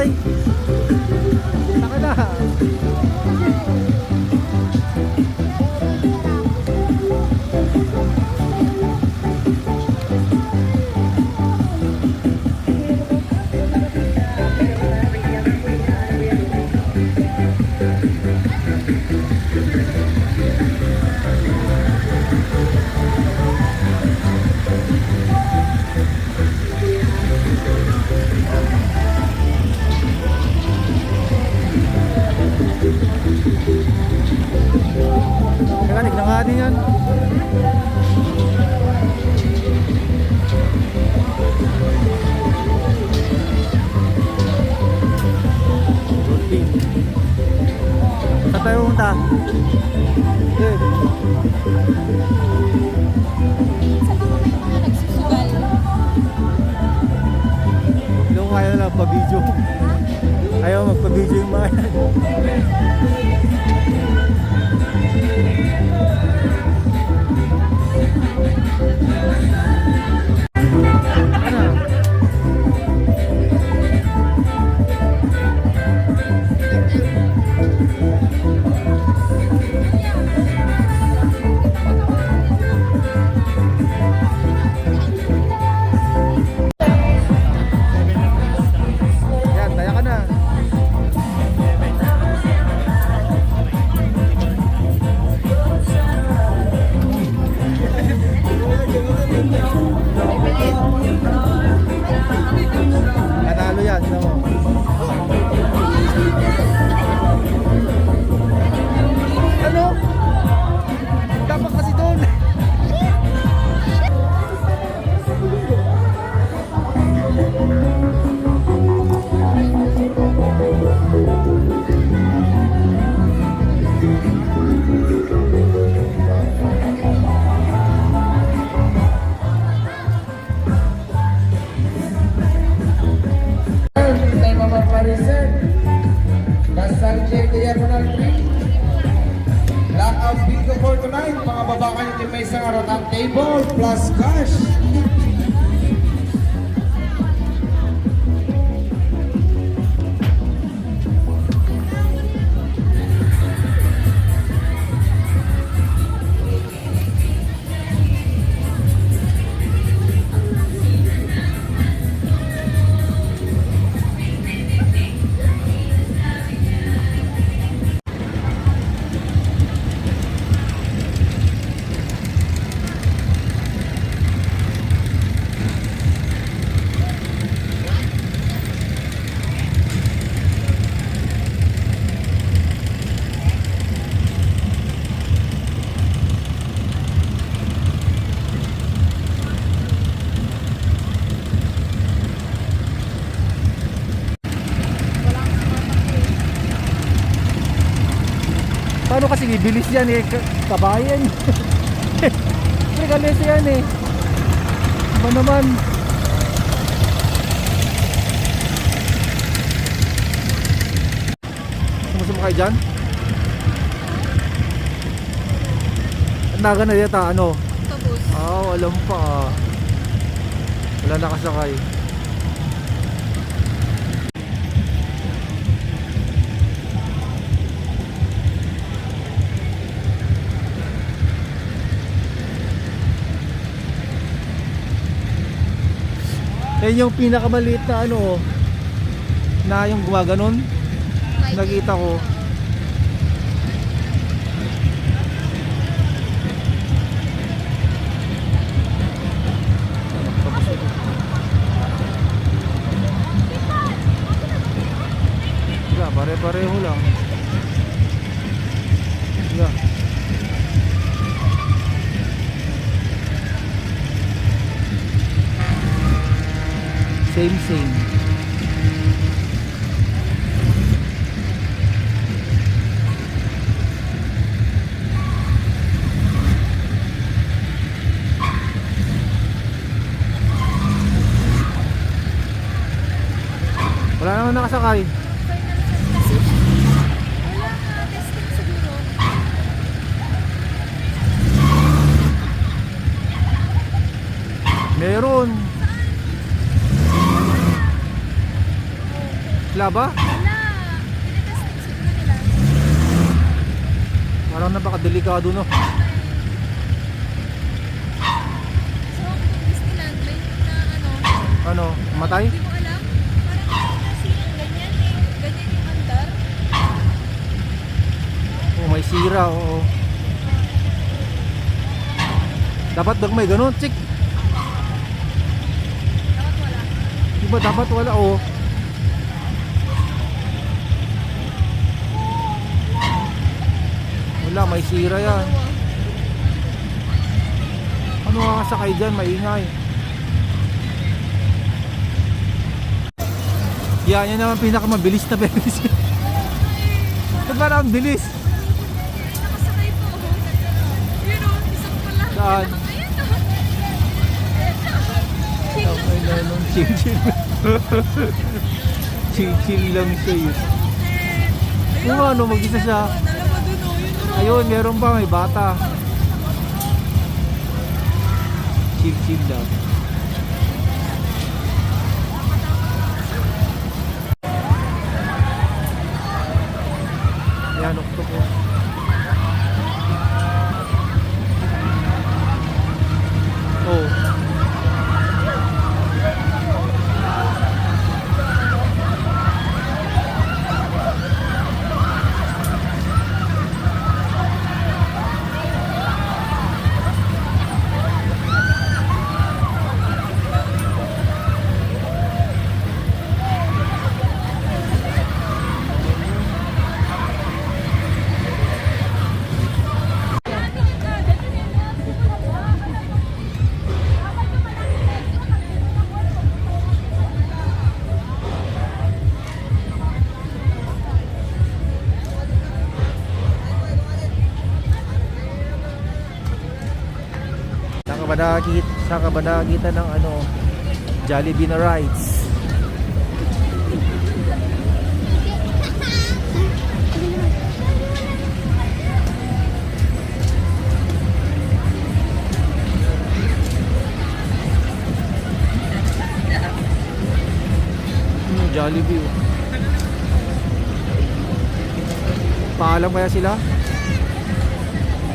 Ay! Saka na! Mekanik na nga din yan. Saan tayo pumunta? Okay. Sa mga nagsusugal. Yung kaya na lang pa-video. Ayaw magpa-video yung mga yan. Yan, taya ka na. Nanalo yan, sino mo? Ano? Dapat kasi doon. Time of comparison. The subject diagonal 3. Knockout bingo for tonight. Mga babakan yung may isang round table plus cash. Paano kasi bibilis yan eh, kabayan. Regalesa yan eh. Ba naman? Sumusama kayo dyan? Naga na dito, ano? Autobus. Alam pa. Wala nakasakay. Yan yung pinakamaliit na ano, na yung gumaganon. Nakita ko. Wala, pare-pareho lang. Wala. Same. Wala naman nakasakay. Kasi wala nga testing siguro. Meron. Wala ba? Wala. Tinetesting siguro nila. Parang napakadelikado no. So, kung Disneyland, may na Ano, matay? hindi mo alam. Parang kasi ganyan eh. Ganyan yung andar. Oh, may sira, oo. Dapat daw may ganun, chik. Dapat wala. Diba dapat wala, oh. Wala, may sira yan. Ano nga sakay dyan, maingay. Yan naman pinakamabilis na beses. Ba't ba ang bilis? Nakasakay po ako. Yun o, isang pala. Saan? Ayun o. Okay na nun, chill. Chill lang siya yun. Kung ano, mag-isa siya. Dalawa dun o, yun o. Ayun, meron pa, may bata. Chill lang. Yan, octopus. Oh. Sa kabadagitan ng ano, Jollibee na rides. Jollibee. Oh. Paalam kaya sila?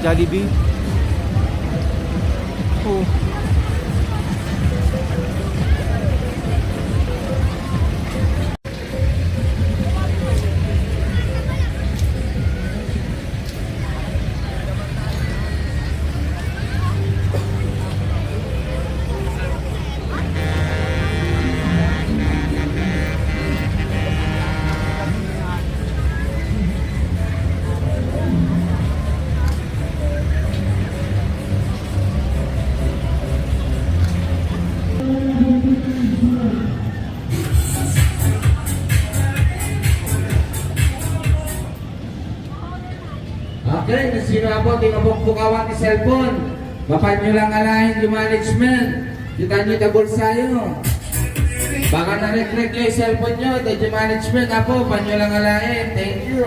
Jollibee. Oh. Okay, na sino po, tinabok-bukawan ni cellphone. Mapan nyo lang alahin yung management. Kita nyo yung bulsayo. Baka na-retract nyo yung cellphone nyo, yung management. Apo, pan nyo lang alahin. Thank you.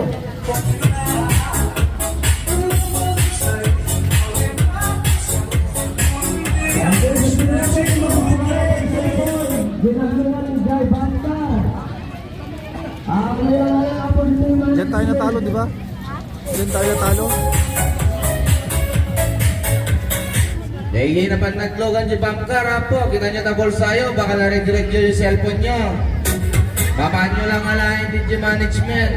Diyan tayo natalo, di ba? Diyan tayo natalo. Dahil na pa naglogan yung bangkar, apo. Kita nyo yung bulsayo, baka na-retract nyo yung cellphone nyo. Mapan nyo lang alahin yung management.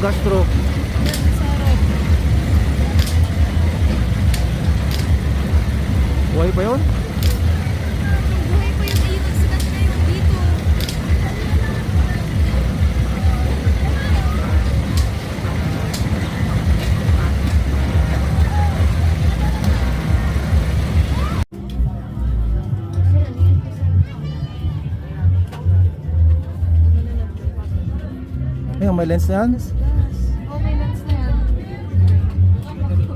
gastro. Sarap. Buhay pa yun? Buhay pa yung ayun ang sikat ngayon dito. Ayun, may lens na yan. Oh, may lens na yan.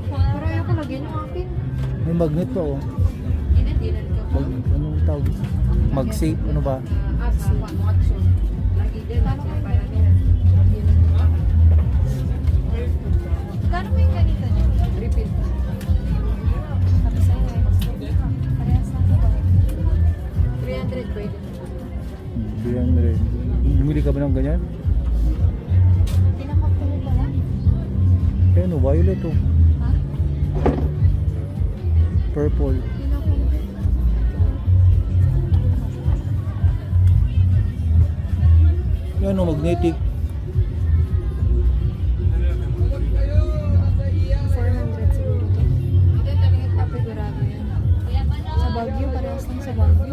Pero ayoko lagyan yung akin. May magnet pa oh. Dinan ka pa. Anong tawag? Mag-safe, ano ba? Apps. Lagi din. Kano mo yung ganito niya? Repeat. Tapos sa'yo eh. Parehas lang ba? 300 pwede. 300. Bumili ka ba ng ganyan? Pinakapulo pa lang. Eh ano, violet oh. Ha? Purple. Pinakapulo. Yan oh, magnetic. 400 siguro to. Hindi, talagang kapigurado yan. Sa Baguio, parehas lang sa Baguio.